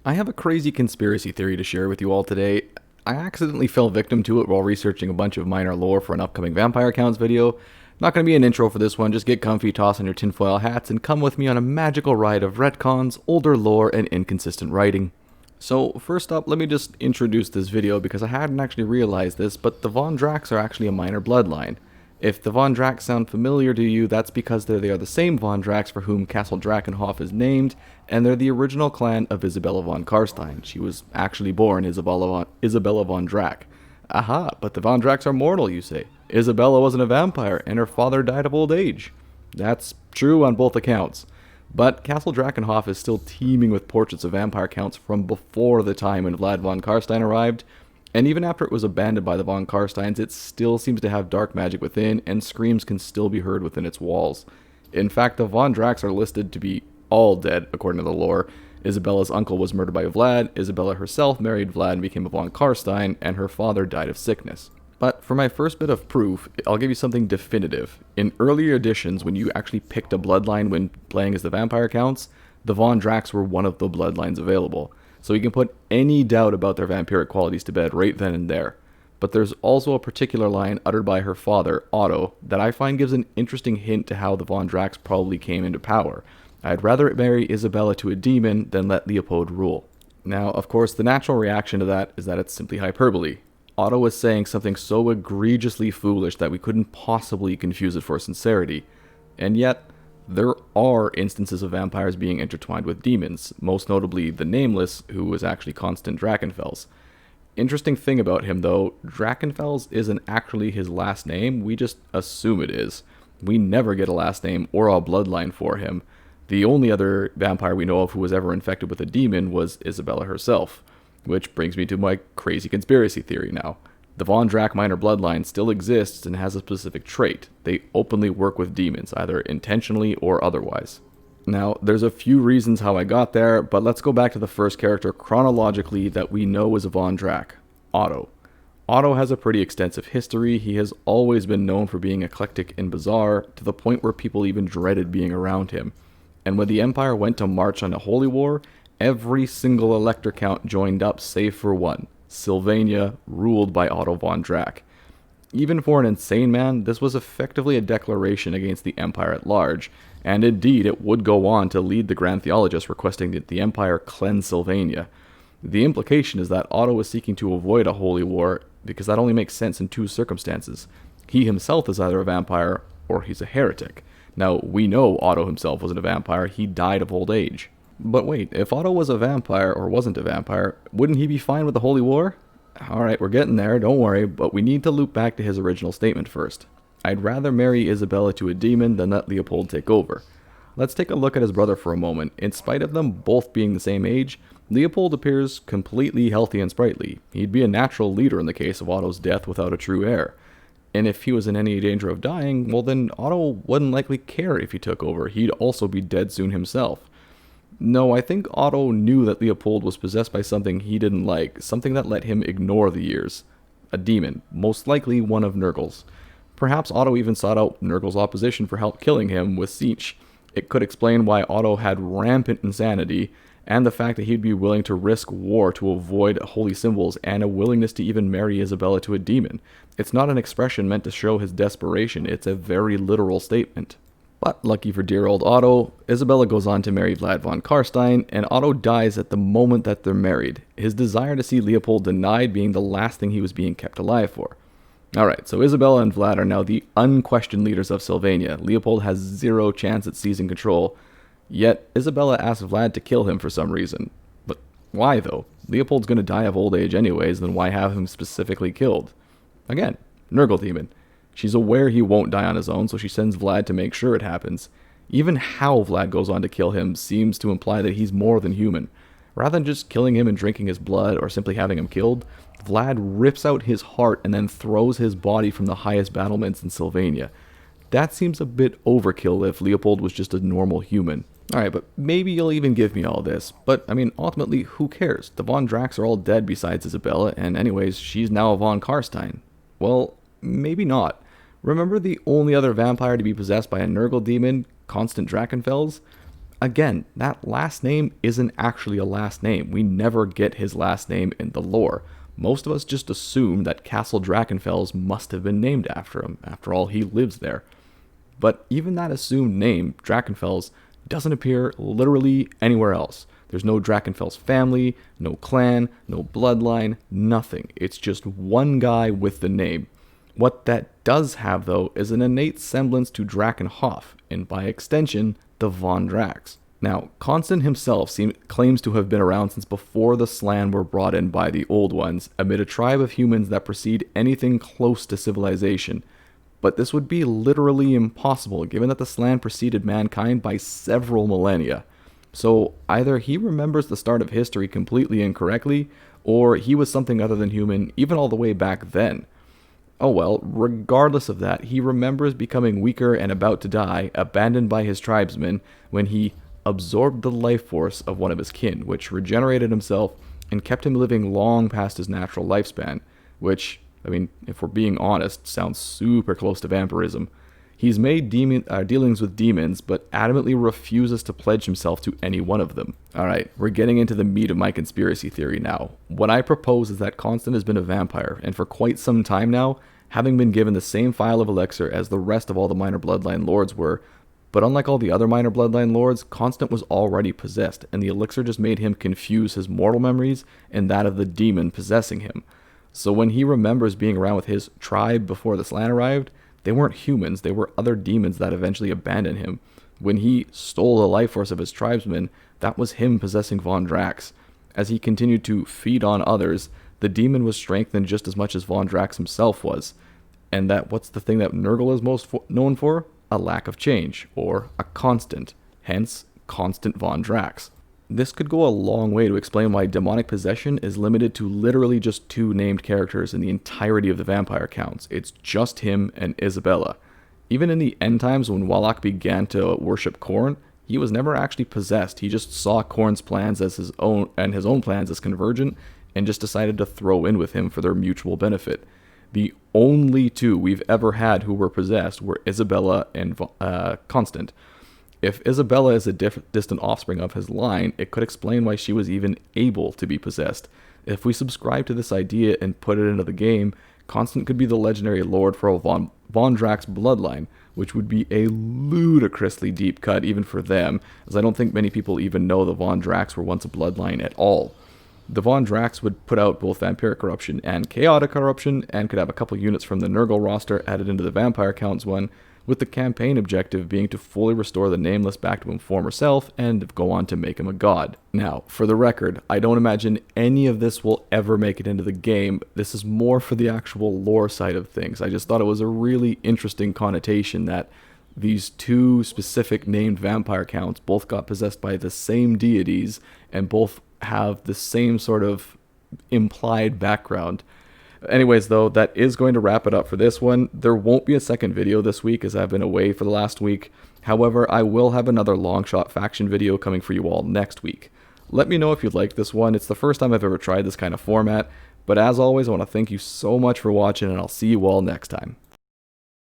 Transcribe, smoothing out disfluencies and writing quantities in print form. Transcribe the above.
I have a crazy conspiracy theory to share with you all today. I accidentally fell victim to it while researching a bunch of minor lore for an upcoming Vampire Counts video. Not going to be an intro for this one, just get comfy, toss on your tinfoil hats, and come with me on a magical ride of retcons, older lore, and inconsistent writing. So, first up, let me just introduce this video because I hadn't actually realized this, but the Von Dracs are actually a minor bloodline. If the Von Dracs sound familiar to you, that's because they are the same Von Dracs for whom Castle Drakenhof is named, and they're the original clan of Isabella von Karstein. She was actually born Isabella von Drac. Aha, but the Von Dracs are mortal, you say. Isabella wasn't a vampire, and her father died of old age. That's true on both accounts. But Castle Drakenhof is still teeming with portraits of vampire counts from before the time when Vlad von Karstein arrived, and even after it was abandoned by the von Karsteins, it still seems to have dark magic within, and screams can still be heard within its walls. In fact, the Von Dracs are listed to be all dead, according to the lore. Isabella's uncle was murdered by Vlad, Isabella herself married Vlad and became a von Karstein, and her father died of sickness. But for my first bit of proof, I'll give you something definitive. In earlier editions, when you actually picked a bloodline when playing as the vampire counts, the Von Dracs were one of the bloodlines available. So you can put any doubt about their vampiric qualities to bed right then and there. But there's also a particular line uttered by her father, Otto, that I find gives an interesting hint to how the Von Dracs probably came into power. I'd rather marry Isabella to a demon than let Leopold rule. Now, of course, the natural reaction to that is that it's simply hyperbole. Otto is saying something so egregiously foolish that we couldn't possibly confuse it for sincerity. And yet, there are instances of vampires being intertwined with demons, most notably the Nameless, who was actually Constant Drakenfels. Interesting thing about him though, Drakenfels isn't actually his last name, we just assume it is. We never get a last name or a bloodline for him. The only other vampire we know of who was ever infected with a demon was Isabella herself. Which brings me to my crazy conspiracy theory now. The Von Drac minor bloodline still exists and has a specific trait. They openly work with demons, either intentionally or otherwise. Now, there's a few reasons how I got there, but let's go back to the first character chronologically that we know is a Von Drac, Otto. Otto has a pretty extensive history. He has always been known for being eclectic and bizarre, to the point where people even dreaded being around him. And when the Empire went to march on a holy war, every single elector count joined up save for one, Sylvania, ruled by Otto von Drac. Even for an insane man, this was effectively a declaration against the Empire at large, and indeed it would go on to lead the Grand Theologist requesting that the Empire cleanse Sylvania. The implication is that Otto was seeking to avoid a holy war, because that only makes sense in two circumstances. He himself is either a vampire, or he's a heretic. Now, we know Otto himself wasn't a vampire, he died of old age. But wait, if Otto was a vampire, or wasn't a vampire, wouldn't he be fine with the Holy War? Alright, we're getting there, don't worry, but we need to loop back to his original statement first. I'd rather marry Isabella to a demon than let Leopold take over. Let's take a look at his brother for a moment. In spite of them both being the same age, Leopold appears completely healthy and sprightly. He'd be a natural leader in the case of Otto's death without a true heir. And if he was in any danger of dying, well then Otto wouldn't likely care if he took over, he'd also be dead soon himself. No, I think Otto knew that Leopold was possessed by something he didn't like, something that let him ignore the years. A demon, most likely one of Nurgle's. Perhaps Otto even sought out Nurgle's opposition for help killing him with Siege. It could explain why Otto had rampant insanity, and the fact that he'd be willing to risk war to avoid holy symbols, and a willingness to even marry Isabella to a demon. It's not an expression meant to show his desperation, it's a very literal statement. But lucky for dear old Otto, Isabella goes on to marry Vlad von Karstein, and Otto dies at the moment that they're married, his desire to see Leopold denied being the last thing he was being kept alive for. Alright, so Isabella and Vlad are now the unquestioned leaders of Sylvania. Leopold has zero chance at seizing control, yet Isabella asks Vlad to kill him for some reason. But why though? Leopold's gonna die of old age anyways, then why have him specifically killed? Again, Nurgle Demon. She's aware he won't die on his own, so she sends Vlad to make sure it happens. Even how Vlad goes on to kill him seems to imply that he's more than human. Rather than just killing him and drinking his blood, or simply having him killed, Vlad rips out his heart and then throws his body from the highest battlements in Sylvania. That seems a bit overkill if Leopold was just a normal human. Alright, but maybe you'll even give me all this. But, I mean, ultimately, who cares? The Von Dracs are all dead besides Isabella, and anyways, she's now a Von Karstein. Well, maybe not. Remember the only other vampire to be possessed by a Nurgle demon, Constant Drakenfels? again, that last name isn't actually a last name. We never get his last name in the lore. Most of us just assume that Castle Drachenfels must have been named after him. After all, he lives there. But even that assumed name, Drachenfels, doesn't appear literally anywhere else. There's no Drachenfels family, no clan, no bloodline, nothing. It's just one guy with the name. What that does have, though, is an innate semblance to Drakenhof, and by extension, the Von Drax. Now, Constant himself claims to have been around since before the Slann were brought in by the Old Ones, amid a tribe of humans that precede anything close to civilization. But this would be literally impossible, given that the Slann preceded mankind by several millennia. So either he remembers the start of history completely incorrectly, or he was something other than human even all the way back then. Oh well, regardless of that, he remembers becoming weaker and about to die, abandoned by his tribesmen, when he absorbed the life force of one of his kin, which regenerated himself and kept him living long past his natural lifespan, which, I mean, if we're being honest, sounds super close to vampirism. He's made dealings with demons, but adamantly refuses to pledge himself to any one of them. Alright, we're getting into the meat of my conspiracy theory now. What I propose is that Constant has been a vampire, and for quite some time now, having been given the same vial of elixir as the rest of all the minor bloodline lords were, but unlike all the other minor bloodline lords, Constant was already possessed, and the elixir just made him confuse his mortal memories and that of the demon possessing him. So when he remembers being around with his tribe before the Slann arrived, they weren't humans, they were other demons that eventually abandoned him. When he stole the life force of his tribesmen, that was him possessing Von Drax. As he continued to feed on others, the demon was strengthened just as much as Von Drax himself was. And what's the thing that Nurgle is most known for? A lack of change, or a constant, hence Constant Von Drax. This could go a long way to explain why demonic possession is limited to literally just 2 named characters in the entirety of the vampire counts. It's just him and Isabella. Even in the end times when Wallach began to worship Khorne, he was never actually possessed. He just saw Khorne's plans as his own plans as convergent and just decided to throw in with him for their mutual benefit. The only 2 we've ever had who were possessed were Isabella and Constant. If Isabella is a distant offspring of his line, it could explain why she was even able to be possessed. If we subscribe to this idea and put it into the game, Constant could be the legendary lord for a Von Drax bloodline, which would be a ludicrously deep cut even for them, as I don't think many people even know the Von Drax were once a bloodline at all. The Von Drax would put out both vampiric corruption and chaotic corruption, and could have a couple units from the Nurgle roster added into the vampire counts one, with the campaign objective being to fully restore the Nameless back to his former self and go on to make him a god. Now, for the record, I don't imagine any of this will ever make it into the game. This is more for the actual lore side of things. I just thought it was a really interesting connotation that these 2 specific named vampire counts both got possessed by the same deities and both have the same sort of implied background. Anyways, though, that is going to wrap it up for this one. There won't be a second video this week as I've been away for the last week. However, I will have another long-shot faction video coming for you all next week. Let me know if you'd like this one. It's the first time I've ever tried this kind of format. But as always, I want to thank you so much for watching, and I'll see you all next time.